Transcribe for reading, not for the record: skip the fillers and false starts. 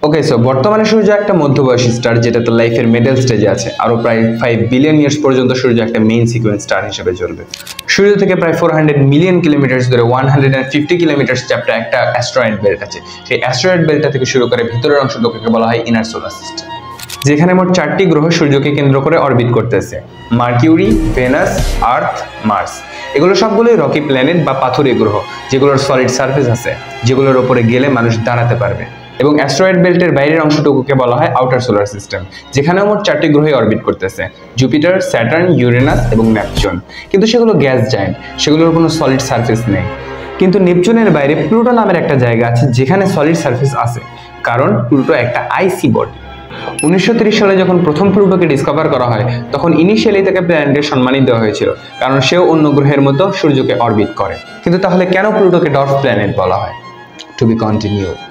ওকে, so বর্তমানে সূর্য একটা মধ্যবয়সী star, যেটাতে লাইফের মিডল স্টেজে আছে। আরো প্রায় 5 বিলিয়ন ইয়ার্স পর্যন্ত সূর্য একটা মেইন সিকোয়েন্স স্টার হিসেবে জ্বলবে। সূর্য থেকে প্রায় 400 মিলিয়ন কিলোমিটার ধরে 150 কিলোমিটার চ্যাপ্টার একটা অ্যাস্ট্রয়েড বেল্ট আছে। সেই অ্যাস্ট্রয়েড বেল্টটা থেকে শুরু করে ভিতরের অংশটুকুকে বলা হয় ইনার সোলার সিস্টেম, যেখানে মোট 4টি গ্রহ সূর্যকে কেন্দ্র করে অরবিট করতেছে: মার্কিউরি, ভেনাস, আর্থ, মার্স। এগুলো সবগুলোই রকি প্ল্যানেট বা পাথুরে গ্রহ, যেগুলোর সলিড সারফেস আছে, যেগুলোর উপরে গেলে মানুষ দাঁড়াতে পারবে। এবং অ্যাস্ট্রয়েড বেল্টের বাইরের অংশটুকুকে বলা হয় আউটার সোলার সিস্টেম, যেখানেও মোট 4টি গ্রহই অরবিট করতেছে: জুপিটার, স্যাটার্ন, ইউরেনাস এবং নেপচুন। কিন্তু সেগুলো গ্যাস জায়ান্ট, সেগুলোর কোনো সলিড সারফেস নেই। কিন্তু নেপচুনের বাইরে প্লুটো নামের একটা জায়গা আছে, যেখানে সলিড সারফেস আছে, কারণ প্লুটো একটা আইসি বডি। 1930 সালে যখন প্রথম প্লুটোকে ডিসকভার করা হয়, তখন ইনিশিয়ালি তাকে প্ল্যানেটের সম্মানই দেওয়া হয়েছিল, কারণ সেও অন্য গ্রহের মতো সূর্যকে অরবিট করে। কিন্তু তাহলে কেন প্লুটোকে ডর্ফ প্ল্যানেট বলা হয়? To be continued.